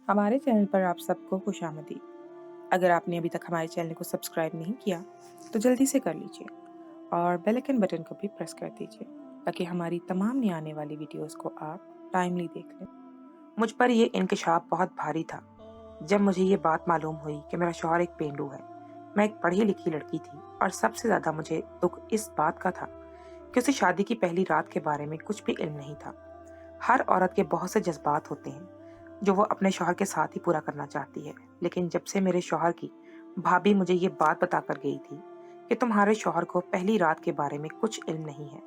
हमारे चैनल पर आप सबको खुशामदीद। अगर आपने अभी तक हमारे चैनल को सब्सक्राइब नहीं किया तो जल्दी से कर लीजिए और बेल आइकन बटन को भी प्रेस कर दीजिए ताकि हमारी तमाम नई आने वाली वीडियोस को आप टाइमली देख लें। मुझ पर ये इंकशाफ बहुत भारी था जब मुझे ये बात मालूम हुई कि मेरा शौहर एक पेंडू है। मैं एक पढ़ी लिखी लड़की थी और सबसे ज़्यादा मुझे दुख इस बात का था कि उसे शादी की पहली रात के बारे में कुछ भी इल्म नहीं था। हर औरत के बहुत से जज्बात होते हैं जो वो अपने शौहर के साथ ही पूरा करना चाहती है, लेकिन जब से मेरे शौहर की भाभी मुझे ये बात बता कर गई थी कि तुम्हारे शौहर को पहली रात के बारे में कुछ इल्म नहीं है,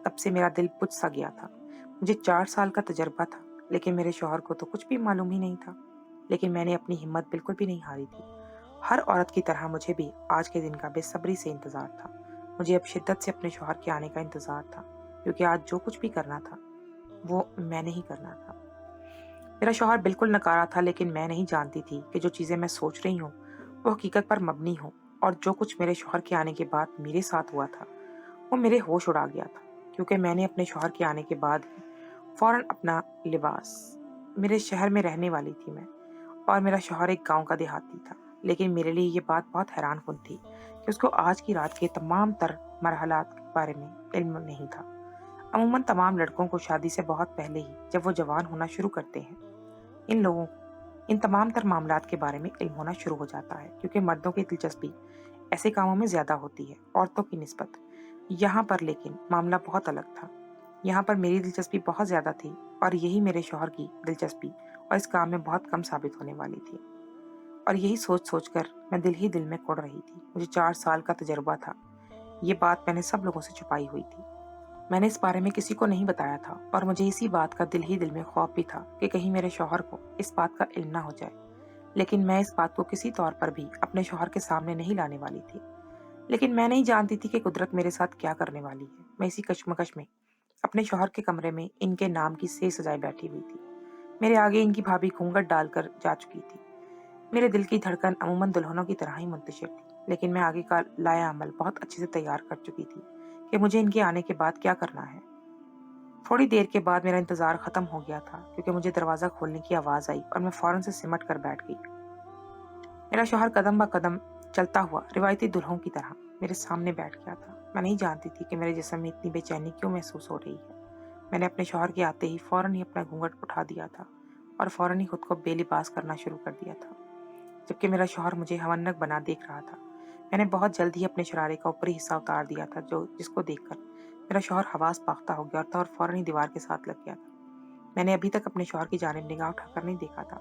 तब से मेरा दिल बुझ सा गया था। मुझे 4 साल का तजर्बा था, लेकिन मेरे शौहर को तो कुछ भी मालूम ही नहीं था। लेकिन मैंने अपनी हिम्मत बिल्कुल भी नहीं हारी थी। हर औरत की तरह मुझे भी आज के दिन का बेसब्री से इंतजार था। मुझे अब शिद्दत से अपने शौहर के आने का इंतजार था, क्योंकि आज जो कुछ भी करना था वो मैंने ही करना था। मेरा शौहर बिल्कुल नकारा था, लेकिन मैं नहीं जानती थी कि जो चीज़ें मैं सोच रही हूँ वो हकीकत पर मबनी हो, और जो कुछ मेरे शौहर के आने के बाद मेरे साथ हुआ था वो मेरे होश उड़ा गया था, क्योंकि मैंने अपने शौहर के आने के बाद ही फौरन अपना लिबास, मेरे शहर में रहने वाली थी मैं, और मेरा शौहर एक गांव का देहाती था। लेकिन मेरे लिए ये बात बहुत हैरान कुन थी कि उसको आज की रात के तमाम तर मरहलात के बारे में इल्म नहीं था। अमूमन तमाम लड़कों को शादी से बहुत पहले ही जब वो जवान होना शुरू करते हैं, इन लोगों को इन तमाम तर मामलात के बारे में इल्म होना शुरू हो जाता है, क्योंकि मर्दों की दिलचस्पी ऐसे कामों में ज़्यादा होती है औरतों की निस्बत। यहाँ पर लेकिन मामला बहुत अलग था। यहाँ पर मेरी दिलचस्पी बहुत ज़्यादा थी और यही मेरे शौहर की दिलचस्पी और इस काम में बहुत कम साबित होने वाली थी। और यही सोच सोच कर मैं दिल ही दिल में कुढ़ रही थी। मुझे 4 साल का तजर्बा था। ये बात मैंने सब लोगों से छुपाई हुई थी। मैंने इस बारे में किसी को नहीं बताया था, और मुझे इसी बात का दिल ही दिल में खौफ भी था कि कहीं मेरे शौहर को इस बात का इल्म ना हो जाए। लेकिन मैं इस बात को किसी तौर पर भी अपने शौहर के सामने नहीं लाने वाली थी। लेकिन मैं नहीं जानती थी कि कुदरत मेरे साथ क्या करने वाली है। मैं इसी कश्मकश में अपने शौहर के कमरे में इनके नाम की सेज सजाए बैठी हुई थी। मेरे आगे इनकी भाभी घूंघट डालकर जा चुकी थी। मेरे दिल की धड़कन अमूमन दुल्हनों की तरह ही मुंतशिर थी, लेकिन मैं आगे का लाया अमल बहुत अच्छे से तैयार कर चुकी थी कि मुझे इनके आने के बाद क्या करना है। थोड़ी देर के बाद मेरा इंतजार खत्म हो गया था, क्योंकि मुझे दरवाजा खोलने की आवाज आई और मैं फौरन से सिमट कर बैठ गई। मेरा शौहर कदम ब कदम चलता हुआ रिवायती दुल्हों की तरह मेरे सामने बैठ गया था। मैं नहीं जानती थी कि मेरे जिस्म में इतनी बेचैनी क्यों महसूस हो रही है। मैंने अपने शौहर के आते ही फौरन ही अपना घूंघट उठा दिया था और फौरन ही खुद को बेलिबास करना शुरू कर दिया था, जबकि मेरा शौहर मुझे हवन्नक बना देख रहा था। मैंने बहुत जल्द ही अपने शरारे का ऊपरी हिस्सा उतार दिया था, जिसको देखकर मेरा शौहर हवास पाख्ता हो गया था और फौरन ही दीवार के साथ लग गया था। मैंने अभी तक अपने शौहर की जानिब निगाह उठाकर नहीं देखा था,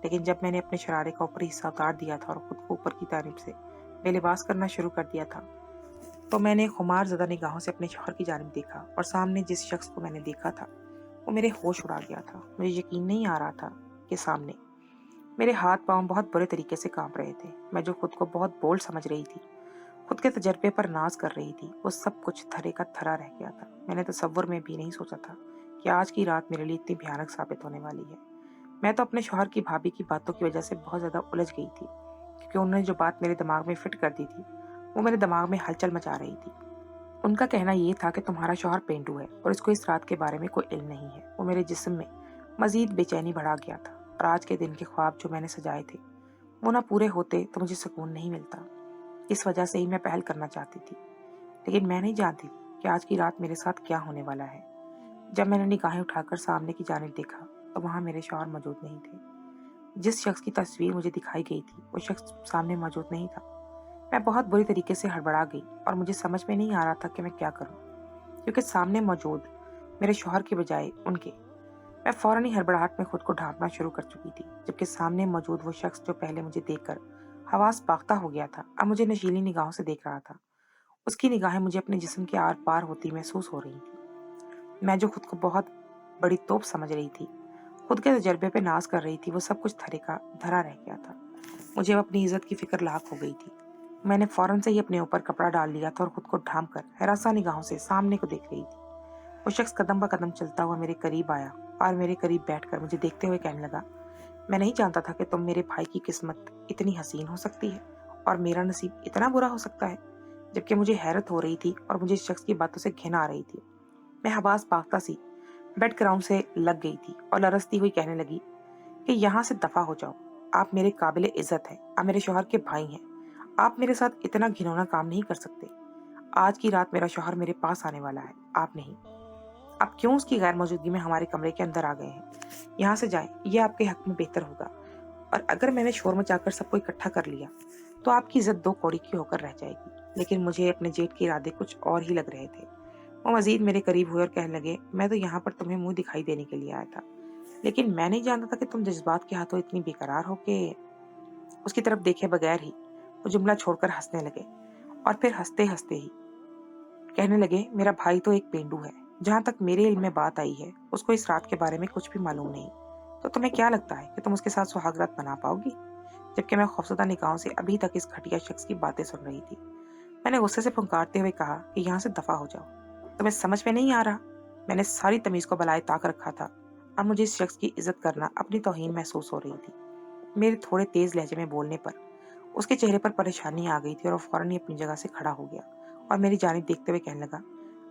लेकिन जब मैंने अपने शरारे का ऊपरी हिस्सा उतार दिया था और खुद को ऊपर की जानिब से बेलिबास करना शुरू कर दिया था, तो मैंने खुमार ज़दा निगाहों से अपने शौहर की जानिब देखा, और सामने जिस शख्स को मैंने देखा था वो मेरे होश उड़ा गया था। मुझे यकीन नहीं आ रहा था कि सामने मेरे हाथ पांव बहुत बुरे तरीके से कांप रहे थे। मैं जो खुद को बहुत बोल्ड समझ रही थी, खुद के तजर्बे पर नाज कर रही थी, वो सब कुछ थरे का थरा रह गया था। मैंने तसव्वुर में भी नहीं सोचा था कि आज की रात मेरे लिए इतनी भयानक साबित होने वाली है। मैं तो अपने शौहर की भाभी की बातों की वजह से बहुत ज़्यादा उलझ गई थी, क्योंकि उन्होंने जो बात मेरे दिमाग में फिट कर दी थी वो मेरे दिमाग में हलचल मचा रही थी। उनका कहना ये था कि तुम्हारा शौहर पेंडू है और इसको इस रात के बारे में कोई इल्म नहीं है। वो मेरे जिस्म में मजीद बेचैनी बढ़ा गया था, और आज के दिन के ख्वाब जो मैंने सजाए थे वो ना पूरे होते तो मुझे सुकून नहीं मिलता। इस वजह से ही मैं पहल करना चाहती थी, लेकिन मैं नहीं जानती कि आज की रात मेरे साथ क्या होने वाला है। जब मैंने निगाहें उठाकर सामने की जानिब देखा तो वहाँ मेरे शौहर मौजूद नहीं थे। जिस शख्स की तस्वीर मुझे दिखाई गई थी वो शख्स सामने मौजूद नहीं था। मैं बहुत बुरी तरीके से हड़बड़ा गई और मुझे समझ में नहीं आ रहा था कि मैं क्या करूं, क्योंकि सामने मौजूद मेरे शौहर के बजाय उनके, मैं फौरन ही हड़बड़ाहट में खुद को ढांपना शुरू कर चुकी थी, जबकि सामने मौजूद वो शख्स जो पहले मुझे देखकर हवास पाख्ता हो गया था, अब मुझे नशीली निगाहों से देख रहा था। उसकी निगाहें मुझे अपने जिस्म के आर पार होती महसूस हो रही थी। मैं जो खुद को बहुत बड़ी तोप समझ रही थी, खुद के तजर्बे पे नाज कर रही थी, वो सब कुछ थरे का धरा रह गया था। मुझे अब अपनी इज्जत की फिक्र लाख हो गई थी। मैंने फौरन से ही अपने ऊपर कपड़ा डाल लिया था और खुद को ढांप कर हरासा निगाहों से सामने को देख रही थी। वो शख्स कदम ब कदम चलता हुआ मेरे करीब आया और मेरे करीब बैठकर मुझे देखते हुए कहने लगा, मैं नहीं जानता था कि तुम मेरे भाई की किस्मत इतनी हसीन हो सकती है और मेरा नसीब इतना बुरा हो सकता है। जबकि मुझे हैरत हो रही थी और मुझे इस शख्स की बातों से घिन आ रही थी। मैं हवास पाख्ता सी बेड ग्राउंड से लग गई थी और लरसती हुई कहने लगी, کہ यहाँ से दफा हो जाओ। आप मेरे काबिल इज्जत हैं, आप मेरे शौहर के भाई हैं। आप मेरे साथ इतना घिनौना काम नहीं कर सकते। आज की रात मेरा शौहर मेरे पास आने वाला है, आप नहीं। आप क्यों उसकी गैर मौजूदगी में हमारे कमरे के अंदर आ गए हैं? यहाँ से जाएं, ये आपके हक में बेहतर होगा। और अगर मैंने शोर मचाकर सबको इकट्ठा कर लिया तो आपकी इज्जत दो कौड़ी की होकर रह जाएगी। लेकिन मुझे अपने जेठ के इरादे कुछ और ही लग रहे थे। वो मजीद मेरे करीब हुए और कहने लगे, मैं तो यहाँ पर तुम्हें मुंह दिखाई देने के लिए आया था, लेकिन मैं नहीं जानता था कि तुम जज्बात के हाथों इतनी बेकरार हो के। उसकी तरफ देखे बगैर ही वो जुमला छोड़कर हंसने लगे और फिर हंसते हंसते ही कहने लगे, मेरा भाई तो एक पेंडू है। जहां तक मेरे इल्म में बात आई है, उसको इस रात के बारे में कुछ भी मालूम नहीं। तो तुम्हें क्या लगता है कि तुम उसके साथ सुहाग रात बना पाओगी? जबकि मैं खौफजदा निगाहों से अभी तक इस घटिया शख्स की बातें सुन रही थी। मैंने गुस्से से फुंकारते हुए कहा कि यहाँ से दफा हो जाओ। तुम्हें समझ में नहीं आ रहा? मैंने सारी तमीज को बलाए ताक रखा था। अब मुझे इस शख्स की इज्जत करना अपनी तौहीन महसूस हो रही थी। मेरे थोड़े तेज लहजे में बोलने पर उसके चेहरे पर परेशानी आ गई थी और वो फौरन ही अपनी जगह से खड़ा हो गया और मेरी जानिब देखते हुए कहने लगा,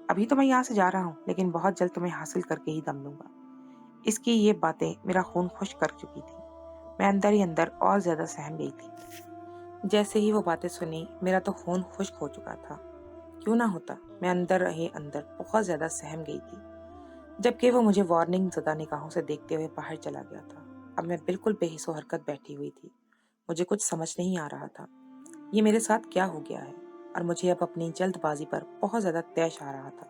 अभी तो मैं यहाँ से जा रहा हूँ, लेकिन बहुत जल्द तुम्हें हासिल करके ही दम लूंगा। इसकी ये बातें मेरा खून खुश कर चुकी थी। मैं अंदर ही अंदर और ज्यादा सहम गई थी। जैसे ही वो बातें सुनी, मेरा तो खून खुश्क हो चुका था। क्यों ना होता, मैं अंदर रहे अंदर बहुत ज्यादा सहम गई थी। जबकि वो मुझे वार्निंग ज़दा निगाहों से देखते हुए बाहर चला गया था। अब मैं बिल्कुल बेहिसो हरकत बैठी हुई थी। मुझे कुछ समझ नहीं आ रहा था, ये मेरे साथ क्या हो गया है। और मुझे अब अपनी जल्दबाजी पर बहुत ज्यादा तैश आ रहा था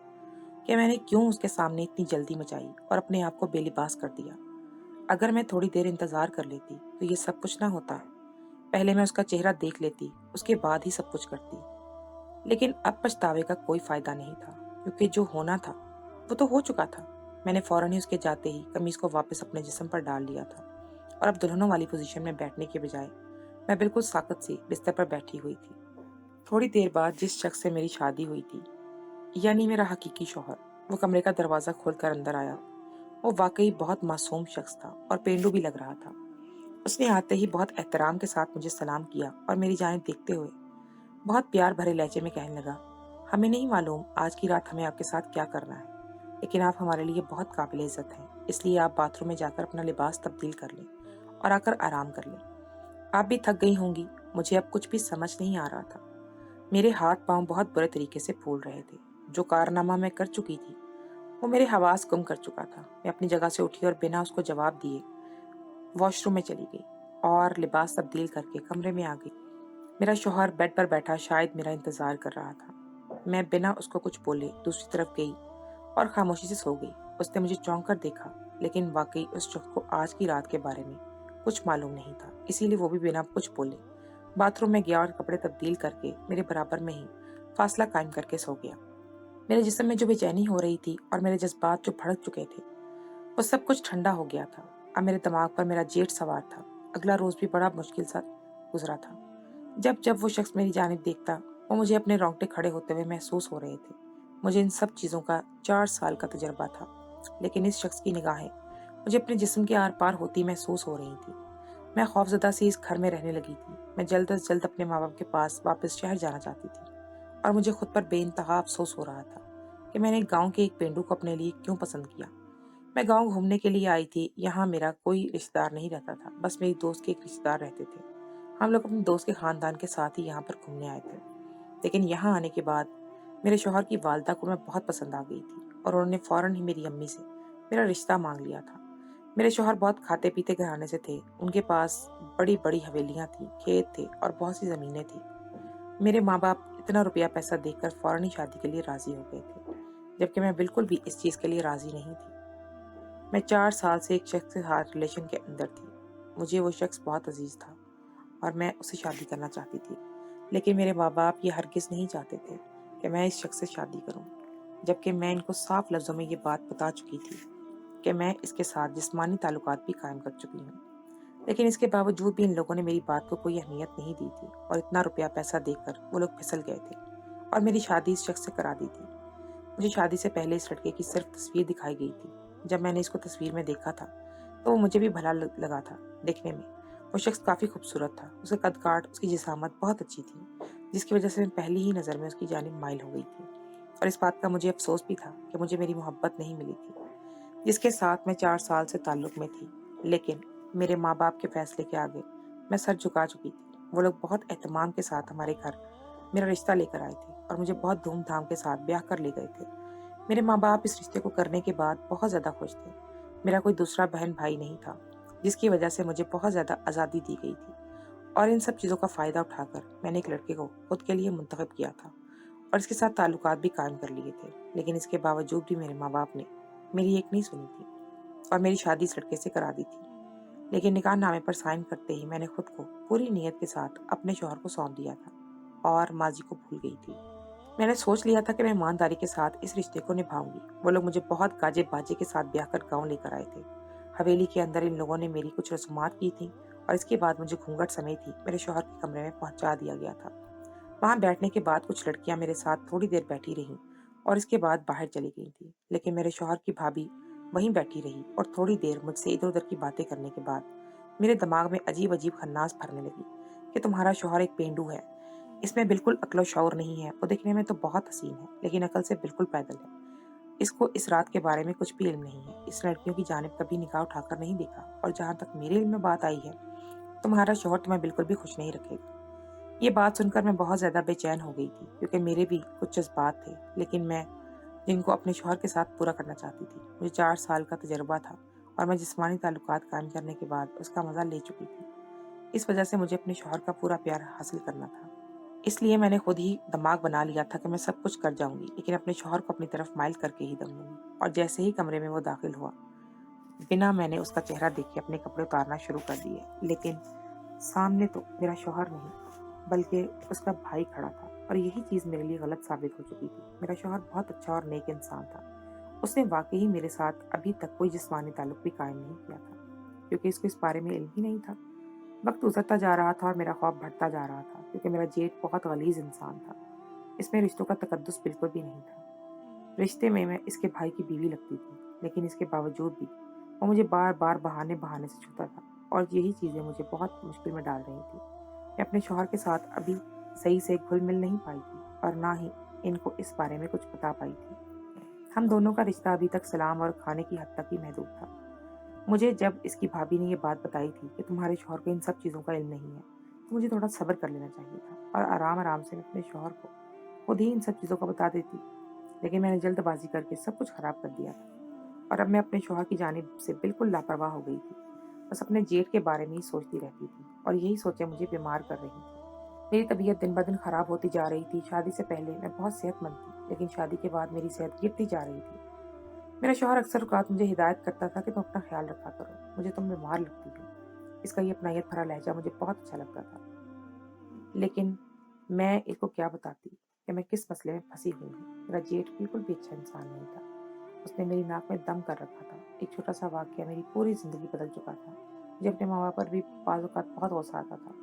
कि मैंने क्यों उसके सामने इतनी जल्दी मचाई और अपने आप को बेलिबास कर दिया। अगर मैं थोड़ी देर इंतजार कर लेती तो ये सब कुछ ना होता। पहले मैं उसका चेहरा देख लेती, उसके बाद ही सब कुछ करती। लेकिन अब पछतावे का कोई फायदा नहीं था, क्योंकि जो होना था वो तो हो चुका था। मैंने फौरन ही उसके जाते ही कमीज को वापस अपने जिस्म पर डाल लिया था और अब दुल्हनों वाली पोजीशन में बैठने के बजाय मैं बिल्कुल साकत सी बिस्तर पर बैठी हुई थी। थोड़ी देर बाद जिस शख्स से मेरी शादी हुई थी, यानी मेरा हकीकी शौहर, वो कमरे का दरवाजा खोलकर अंदर आया। वो वाकई बहुत मासूम शख्स था और पेंडू भी लग रहा था। उसने आते ही बहुत एहतराम के साथ मुझे सलाम किया और मेरी जानिब देखते हुए बहुत प्यार भरे लहजे में कहने लगा, हमें नहीं मालूम आज की रात हमें आपके साथ क्या करना है, लेकिन आप हमारे लिए बहुत काबिल इज्जत हैं। इसलिए आप बाथरूम में जाकर अपना लिबास तब्दील कर लें और आकर आराम कर लें। आप भी थक गई होंगी। मुझे अब कुछ भी समझ नहीं आ रहा था। मेरे हाथ पांव बहुत बुरे तरीके से फूल रहे थे। जो कारनामा मैं कर चुकी थी वो मेरे हवास गुम कर चुका था। मैं अपनी जगह से उठी और बिना उसको जवाब दिए वॉशरूम में चली गई और लिबास तब्दील करके कमरे में आ गई। मेरा शौहर बेड पर बैठा शायद मेरा इंतजार कर रहा था। मैं बिना उसको कुछ बोले दूसरी तरफ गई और खामोशी से सो गई। उसने मुझे चौंक कर देखा, लेकिन वाकई उस शख्स को आज की रात के बारे में कुछ मालूम नहीं था, इसीलिए वो भी बिना कुछ बोले बाथरूम में गया और कपड़े तब्दील करके मेरे बराबर में ही फासला कायम करके सो गया। मेरे जिस्म में जो बेचैनी हो रही थी और मेरे जज्बात जो भड़क चुके थे, वो सब कुछ ठंडा हो गया था। अब मेरे दिमाग पर मेरा जेठ सवार था। अगला रोज भी बड़ा मुश्किल सा गुजरा था। जब जब वो शख्स मेरी जानिब देखता, वो मुझे अपने रोंगटे खड़े होते हुए महसूस हो रहे थे। मुझे इन सब चीज़ों का 4 साल का तजर्बा था, लेकिन इस शख्स की निगाहें मुझे अपने जिस्म के आर पार होती महसूस हो रही थी। मैं खौफजदा सी इस घर में रहने लगी थी। मैं जल्द अज जल्द अपने माँ बाप के पास वापस शहर जाना चाहती थी और मुझे खुद पर बेइंतहा अफसोस हो रहा था कि मैंने गाँव के एक पेंडू को अपने लिए क्यों पसंद किया। मैं गाँव घूमने के लिए आई थी। यहाँ मेरा कोई रिश्तेदार नहीं रहता था, बस मेरी दोस्त के एक रिश्तेदार रहते थे। हम लोग अपने दोस्त के खानदान के साथ ही यहाँ पर घूमने आए थे। लेकिन यहाँ आने के बाद मेरे शौहर की वालदा को मैं बहुत पसंद आ गई थी और उन्होंने फौरन ही मेरी अम्मी से मेरा रिश्ता मांग लिया था। मेरे शौहर बहुत खाते पीते घराने से थे। उनके पास बड़ी बड़ी हवेलियाँ थी, खेत थे और बहुत सी ज़मीनें थी। मेरे माँ बाप इतना रुपया पैसा देखकर फौरन ही शादी के लिए राजी हो गए थे, जबकि मैं बिल्कुल भी इस चीज़ के लिए राजी नहीं थी। मैं 4 साल से एक शख्स के साथ रिलेशन के अंदर थी। मुझे वो शख्स बहुत अजीज था और मैं उससे शादी करना चाहती थी, लेकिन मेरे माँ बाप ये हरगिज़ नहीं चाहते थे कि मैं इस शख्स से शादी करूं, जबकि मैं इनको साफ लफ्ज़ों में ये बात बता चुकी थी कि मैं इसके साथ जिस्मानी ताल्लुकात भी कायम कर चुकी हूँ। लेकिन इसके बावजूद भी इन लोगों ने मेरी बात को कोई अहमियत नहीं दी थी और इतना रुपया पैसा देकर वो लोग फिसल गए थे और मेरी शादी इस शख्स से करा दी थी। मुझे शादी से पहले इस लड़के की सिर्फ तस्वीर दिखाई गई थी। जब मैंने इसको तस्वीर में देखा था तो वो मुझे भी भला लगा था देखने में। वो शख्स काफ़ी खूबसूरत था। उसका कद काठ, उसकी जिसामत बहुत अच्छी थी, जिसकी वजह से मैं पहली ही नज़र में उसकी जानिब माइल हो गई थी। और इस बात का मुझे अफसोस भी था कि मुझे मेरी मोहब्बत नहीं मिली थी, जिसके साथ मैं 4 साल से ताल्लुक़ में थी। लेकिन मेरे माँ बाप के फैसले के आगे मैं सर झुका चुकी थी। वो लोग बहुत एहतमाम के साथ हमारे घर मेरा रिश्ता लेकर आए थे और मुझे बहुत धूमधाम के साथ ब्याह कर ले गए थे। मेरे माँ बाप इस रिश्ते को करने के बाद बहुत ज़्यादा खुश थे। मेरा कोई दूसरा बहन भाई नहीं था, जिसकी वजह से मुझे बहुत ज़्यादा आज़ादी दी गई थी। और इन सब चीज़ों का फ़ायदा उठाकर मैंने एक लड़के को खुद के लिए मुंतखब किया था और इसके साथ ताल्लुकात भी कायम कर लिए थे। लेकिन इसके बावजूद भी मेरे माँ बाप ने मेरी एक नहीं सुनी थी और मेरी शादी इस लड़के से करा दी थी। लेकिन निकाह नामे पर साइन करते ही मैंने खुद को पूरी नीयत के साथ अपने शौहर को सौंप दिया था और माजी को भूल गई थी। मैंने सोच लिया था कि मैं ईमानदारी के साथ इस रिश्ते को निभाऊंगी। वो लोग मुझे बहुत गाजे बाजे के साथ ब्याह कर गाँव लेकर आए थे। हवेली के अंदर इन लोगों ने मेरी कुछ रसूमात की थी और इसके बाद मुझे घूंघट समेत ही मेरे शौहर के कमरे में पहुंचा दिया गया था। वहां बैठने के बाद कुछ लड़कियां मेरे साथ थोड़ी देर बैठी रहीं और इसके बाद बाहर चली गई थी। लेकिन मेरे शौहर की भाभी वहीं बैठी रही और थोड़ी देर मुझसे इधर उधर की बातें करने के बाद मेरे दिमाग में अजीब अजीब खन्नास भरने लगी कि तुम्हारा शौहर एक पेंडू है, इसमें बिल्कुल अक्ल शौर नहीं है। वो दिखने में तो बहुत हसीन है लेकिन अकल से बिल्कुल पैदल है। इसको इस रात के बारे में कुछ भी इल्म नहीं है। इस लड़कियों की जानिब कभी निगाह उठाकर नहीं देखा और जहां तक मेरे इल्म में बात आई है, तुम्हारा शौहर तुम्हें बिल्कुल भी खुश नहीं रखेगा। ये बात सुनकर मैं बहुत ज्यादा बेचैन हो गई थी क्योंकि मेरे भी कुछ जज्बात थे, लेकिन मैं जिनको अपने शौहर के साथ पूरा करना चाहती थी। मुझे 4 साल का तजर्बा था और मैं जिस्मानी ताल्लुकात कायम करने के बाद उसका मजा ले चुकी थी। इस वजह से मुझे अपने शौहर का पूरा प्यार हासिल करना था। इसलिए मैंने खुद ही दिमाग बना लिया था कि मैं सब कुछ कर जाऊंगी, लेकिन अपने शौहर को अपनी तरफ माइल करके ही दम लूंगी। और जैसे ही कमरे में वो दाखिल हुआ, बिना मैंने उसका चेहरा देखे अपने कपड़े उतारना शुरू कर दिए। लेकिन सामने तो मेरा शौहर नहीं बल्कि उसका भाई खड़ा था और यही चीज़ मेरे लिए गलत साबित हो चुकी थी। मेरा शौहर बहुत अच्छा और नेक इंसान था। उसने वाकई ही मेरे साथ अभी तक कोई जिस्मानी ताल्लुक भी कायम नहीं किया था क्योंकि इसको इस बारे में इल्म ही नहीं था। वक्त गुजरता जा रहा था और मेरा ख्वाब बढ़ता जा रहा था क्योंकि मेरा जेठ बहुत गलीज इंसान था। इसमें रिश्तों का तकद्दुस बिल्कुल भी नहीं था। रिश्ते में मैं इसके भाई की बीवी लगती थी, लेकिन इसके बावजूद भी वो मुझे बार बार बहाने बहाने से छूता था और यही चीज़ें मुझे बहुत मुश्किल में डाल रही थी। मैं अपने शौहर के साथ अभी सही से घुल मिल नहीं पाई थी और ना ही इनको इस बारे में कुछ बता पाई थी। हम दोनों का रिश्ता अभी तक सलाम और खाने की हद तक ही महदूद था। मुझे जब इसकी भाभी ने ये बात बताई थी कि तुम्हारे शौहर को इन सब चीज़ों का इल्म नहीं है, तो मुझे थोड़ा सब्र कर लेना चाहिए था और आराम आराम से मैं अपने शौहर को खुद ही इन सब चीज़ों को बता देती। लेकिन मैंने जल्दबाजी करके सब कुछ खराब कर दिया था और अब मैं अपने शौहर की जानिब से बिल्कुल लापरवाह हो गई थी। बस अपने जेठ के बारे में ही सोचती रहती थी और यही सोचें मुझे बीमार कर रही थी। मेरी तबीयत दिन ब दिन खराब होती जा रही थी। शादी से पहले मैं बहुत सेहतमंद थी, लेकिन शादी के बाद मेरी सेहत गिरती जा रही थी। मेरा शौहर अक्सर औक़ात मुझे हिदायत करता था कि तुम अपना ख्याल रखा करो, मुझे तुम बीमार लगती हो। इसका ये अपनायत भरा लहजा मुझे बहुत अच्छा लगता था, लेकिन मैं इसको क्या बताती कि मैं किस मसले में फंसी हुई हूँ। मेरा जेठ बिल्कुल भी अच्छा इंसान नहीं था। उसने मेरी नाक में दम कर रखा था। एक छोटा सा वाक़या मेरी पूरी ज़िंदगी बदल चुका था। मुझे अपने माँ बाप पर भी बाज़ औक़ात बहुत गुस्सा आता था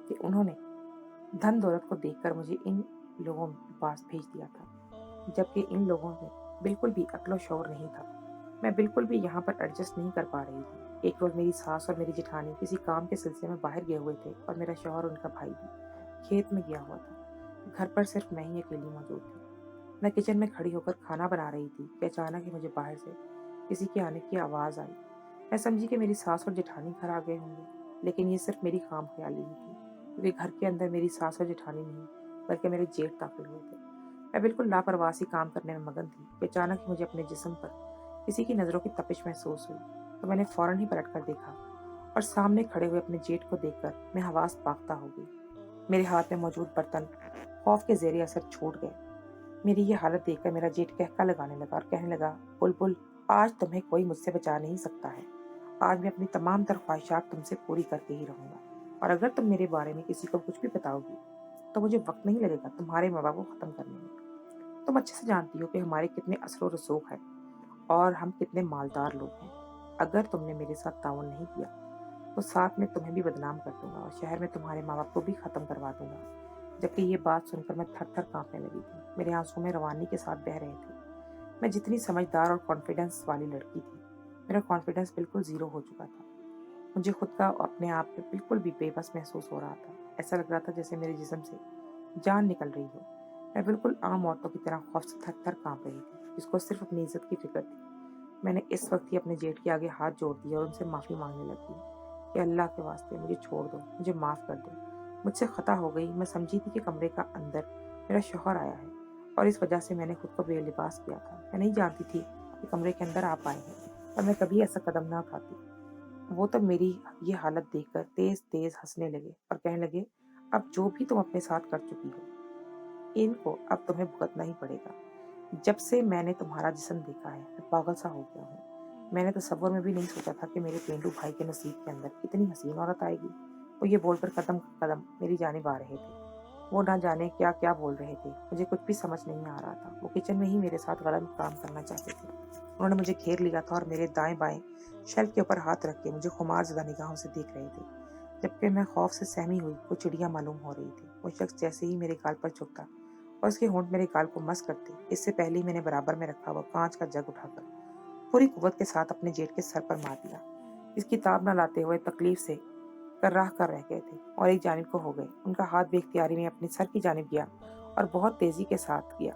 कि उन्होंने धन दौलत को देखकर मुझे इन लोगों के पास भेज दिया था, जबकि इन लोगों में बिल्कुल भी अक्ल शौर नहीं था। मैं बिल्कुल भी यहाँ पर एडजस्ट नहीं कर पा रही थी। एक रोज़ मेरी सास और मेरी जेठानी किसी काम के सिलसिले में बाहर गए हुए थे और मेरा शौहर और उनका भाई भी खेत में गया हुआ था। घर पर सिर्फ मैं ही अकेली मौजूद थी। मैं किचन में खड़ी होकर खाना बना रही थी कि अचानक ही मुझे बाहर से किसी के आने की आवाज़ आई। मैं समझी कि मेरी सास और जेठानी घर आ गए होंगे, लेकिन ये सिर्फ मेरी खामख्याली ही थी क्योंकि घर के अंदर मेरी सास और जेठानी नहीं बल्कि मेरे जेठ दाखिल हुए थे। मैं बिल्कुल लापरवाही सी काम करने में मगन थी कि अचानक ही मुझे अपने जिस्म पर किसी की नज़रों की तपिश महसूस हुई। तो मैंने फौरन ही पलट कर देखा और सामने खड़े हुए अपने जेठ को देखकर मैं हवास बाख्ता हो गई। मेरे हाथ में मौजूद बर्तन खौफ के ज़ेरे असर छूट गए। मेरी ये हालत देखकर मेरा जेठ कहका लगाने लगा और कहने लगा, बुलबुल, आज तुम्हें कोई मुझसे बचा नहीं सकता है। आज मैं अपनी तमाम तर ख्वाहिशात तुमसे पूरी करके ही रहूंगा और अगर तुम मेरे बारे में किसी को कुछ भी बताओगी तो मुझे वक्त नहीं लगेगा तुम्हारे माँ बाप को ख़त्म करने में। तुम अच्छे से जानती हो कि हमारे कितने असर रसूख है और हम कितने मालदार लोग हैं। अगर तुमने मेरे साथ ताउन नहीं किया तो साथ में तुम्हें भी बदनाम कर दूंगा और शहर में तुम्हारे माँ बाप को भी ख़त्म करवा दूंगा। जबकि ये बात सुनकर मैं थर थर कांपने लगी थी। मेरे आंसू में रवानी के साथ बह रहे थे। मैं जितनी समझदार और कॉन्फिडेंस वाली लड़की थी, मेरा कॉन्फिडेंस बिल्कुल ज़ीरो हो चुका था। मुझे खुद का अपने आप पे बिल्कुल भी बेबस महसूस हो रहा था। ऐसा लग रहा था जैसे मेरे जिस्म से जान निकल रही हो। मैं बिल्कुल आम औरतों की तरह खौफ से थर थर कांप रही थी, जिसको सिर्फ अपनी इज्जत की फिक्र थी। मैंने इस वक्त ही अपने जेठ के आगे हाथ जोड़ दिया और उनसे माफ़ी मांगने लगी। کہ اللہ के वास्ते मुझे छोड़ दो, मुझे माफ़ कर दो। मुझसे खता हो गई। मैं समझी थी कि कमरे का अंदर मेरा शौहर आया है और इस वजह से मैंने खुद को बेलिबास किया था। मैं नहीं जानती थी कि कमरे के अंदर आप आए हैं और मैं कभी ऐसा कदम ना उठाती। वो तब मेरी ये हालत देखकर तेज-तेज हँसने लगे और कहने लगे, अब जो भी तुम अपने साथ कर चुकी हो, इनको अब तुम्हें भुगतना ही पड़ेगा। जब से मैंने तुम्हारा जिस्म देखा है, मैं पागल सा हो गया हूँ। मैंने तसव्वुर में भी नहीं सोचा था कि मेरे पेंडू भाई के नसीब के अंदर इतनी हसीन औरत आएगी। वो ये बोलकर कदम-कदम मेरी जानिब आ रहे थे। वो ना जाने क्या-क्या बोल रहे थे। मुझे कुछ भी समझ नहीं आ रहा था। वो किचन में ही मेरे साथ गलत काम करना चाहते थे। उन्होंने मुझे घेर लिया था और मेरे दाएँ-बाएँ शेल्फ के ऊपर हाथ रख के मुझे खुमार-ज़दा निगाहों से देख रहे थे। जबकि मैं खौफ से सहमी हुई वो चिड़िया मालूम हो रही थी। वो शख्स जैसे ही मेरे गाल पर झुकता और उसके होंठ मेरे गाल को मस करते, इससे पहले ही मैंने बराबर में रखा हुआ कांच का जग उठाकर पूरी कुव्वत के साथ अपने जेठ के सर पर मार दिया। इसकी ताब न लाते हुए तकलीफ से कर्राह कर रह गए थे और एक जानिब को हो गए। उनका हाथ बेख्तियारी में अपने सर की जानिब गया और बहुत तेजी के साथ गया,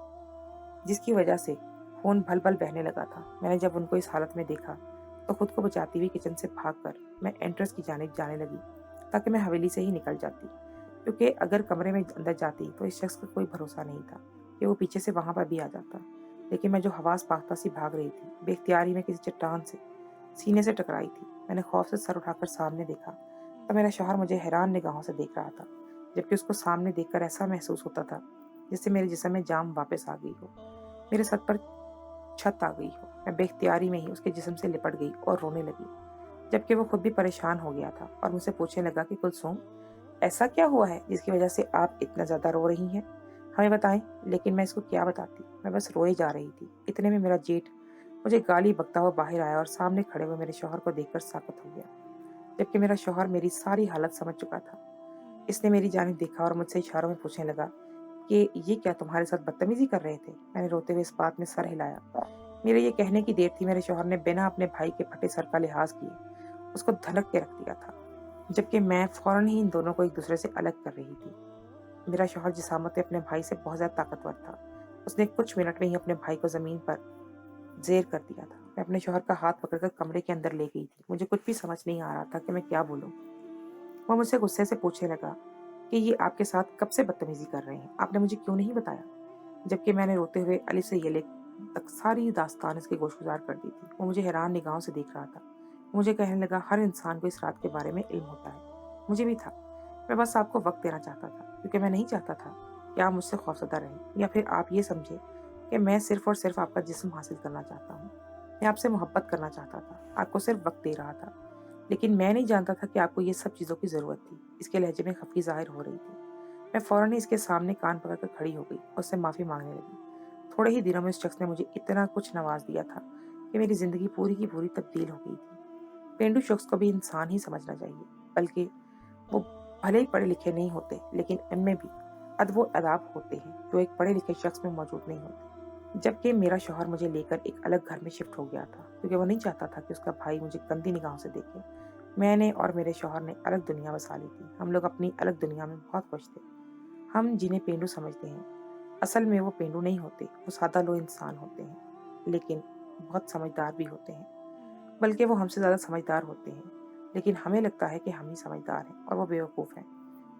जिसकी वजह से खून भल-भल बहने लगा था। मैंने जब उनको इस हालत में देखा, तो खुद को बचाती हुई किचन से भागकर मैं एंट्रेंस की जानिब जाने लगी, ताकि मैं हवेली से ही निकल जाती। क्योंकि अगर कमरे में अंदर जाती, तो इस शख्स का कोई भरोसा नहीं था कि वो पीछे से वहाँ पर भी आ जाता। लेकिन मैं जो हवास पाख्ता सी भाग रही थी, बेख्तियारी में किसी चट्टान से सीने से टकराई थी। मैंने खौफ से सर उठाकर सामने देखा, तो मेरा शौहर मुझे हैरान निगाहों से देख रहा था, जबकि उसको सामने देखकर ऐसा महसूस होता था जैसे मेरे जिस्म में जान वापस आ गई हो, मेरे सर पर छत आ गई हो। मैं बेख्तियारी में ही उसके जिस्म से लिपट गई और रोने लगी, जबकि वो खुद भी परेशान हो गया था और मुझसे पूछने लगा कि कुलसूम, ऐसा क्या हुआ है जिसकी वजह से आप इतना ज़्यादा रो रही हैं? हमें बताएं। लेकिन मैं इसको क्या बताती, मैं बस रोए जा रही थी। इतने में मेरा जेठ मुझे गाली बकता हुआ बाहर आया और सामने खड़े हुए मेरे शौहर को देखकर साकत हो गया, जबकि मेरा शौहर मेरी सारी हालत समझ चुका था। इसने मेरी जानिब देखा और मुझसे इशारों में पूछने लगा कि ये क्या तुम्हारे साथ बदतमीजी कर रहे थे? मैंने रोते हुए इस बात में सर हिलाया। मेरे ये कहने की देर थी, मेरे शौहर ने बिना अपने भाई के फटे सर का लिहाज किए उसको धड़क के रख दिया था, जबकि मैं फौरन ही इन दोनों को एक दूसरे से अलग कर रही थी। मेरा शौहर जिसामत में अपने भाई से बहुत ज़्यादा ताकतवर था। उसने कुछ मिनट में ही अपने भाई को ज़मीन पर ज़ेर कर दिया था। मैं अपने शौहर का हाथ पकड़कर कमरे के अंदर ले गई थी। मुझे कुछ भी समझ नहीं आ रहा था कि मैं क्या बोलूँ। वो मुझसे गुस्से से पूछने लगा कि ये आपके साथ कब से बदतमीजी कर रहे हैं? आपने मुझे क्यों नहीं बताया? जबकि मैंने रोते हुए अलिफ से ये तक सारी दास्तान इसके गोशगुजार कर दी थी। वो मुझे हैरान निगाहों से देख रहा था। मुझे कहने लगा, हर इंसान को इस रात के बारे में इल्म होता है। मुझे भी था। मैं बस आपको वक्त देना चाहता था, क्योंकि मैं नहीं चाहता था कि आप मुझसे खौफजदा रहें या फिर आप ये समझे कि मैं सिर्फ और सिर्फ आपका जिस्म हासिल करना चाहता हूँ। मैं आपसे मोहब्बत करना चाहता था, आपको सिर्फ वक्त दे रहा था। लेकिन मैं नहीं जानता था कि आपको ये सब चीज़ों की ज़रूरत थी। इसके लहजे में खफी ज़ाहिर हो रही थी। मैं फ़ौरन ही इसके सामने कान पकड़कर खड़ी हो गई और उससे माफ़ी मांगने लगी। थोड़े ही दिनों में इस शख्स ने मुझे इतना कुछ नवाज दिया था कि मेरी ज़िंदगी पूरी की पूरी तब्दील हो गई थी। पेंडू शख्स को भी इंसान ही समझना चाहिए, बल्कि वो भले ही पढ़े लिखे नहीं होते, लेकिन इनमें भी अदब व आदाब होते हैं जो एक पढ़े लिखे शख्स में मौजूद नहीं होते। जबकि मेरा शौहर मुझे लेकर एक अलग घर में शिफ्ट हो गया था, क्योंकि वो नहीं चाहता था कि उसका भाई मुझे गंदी निगाहों से देखे। मैंने और मेरे शौहर ने अलग दुनिया बसा ली थी। हम लोग अपनी अलग दुनिया में बहुत खुश थे। हम जिन्हें पेंडू समझते हैं, असल में वो पेंडू नहीं होते, वो सादा लो इंसान होते हैं, लेकिन बहुत समझदार भी होते हैं। बल्कि वो हमसे ज़्यादा समझदार होते हैं, लेकिन हमें लगता है कि हम ही समझदार हैं और वो बेवकूफ़ हैं,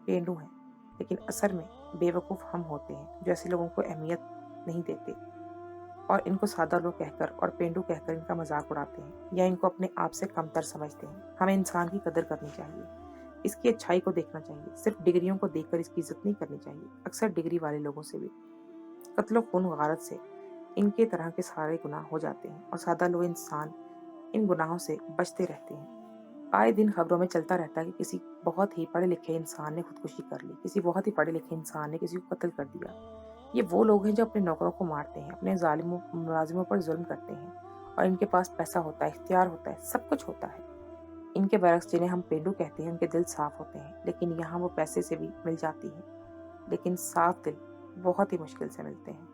पेंडू हैं। लेकिन असल में बेवकूफ़ हम होते हैं जो ऐसे लोगों को अहमियत नहीं देते और इनको सादा लोग कहकर और पेंडू कहकर इनका मजाक उड़ाते हैं या इनको अपने आप से कमतर समझते हैं। हमें इंसान की कदर करनी चाहिए, इसकी अच्छाई को देखना चाहिए। सिर्फ डिग्रियों को देखकर इसकी इज्जत नहीं करनी चाहिए। अक्सर डिग्री वाले लोगों से भी कत्लो खून गारत से इनके तरह के सारे गुनाह हो जाते हैं और सादा लोग इंसान इन गुनाहों से बचते रहते हैं। आए दिन खबरों में चलता रहता है कि किसी बहुत ही पढ़े लिखे इंसान ने खुदकुशी कर ली, किसी बहुत ही पढ़े लिखे इंसान ने किसी को कत्ल कर दिया। ये वो लोग हैं जो अपने नौकरों को मारते हैं, अपने जालिमों मुलाजिमों पर जुल्म करते हैं और इनके पास पैसा होता है, इख्तियार होता है, सब कुछ होता है। इनके बरक्स जिन्हें हम पेंडू कहते हैं, उनके दिल साफ होते हैं, लेकिन यहाँ वो पैसे से भी मिल जाती है, लेकिन साफ दिल बहुत ही मुश्किल से मिलते हैं।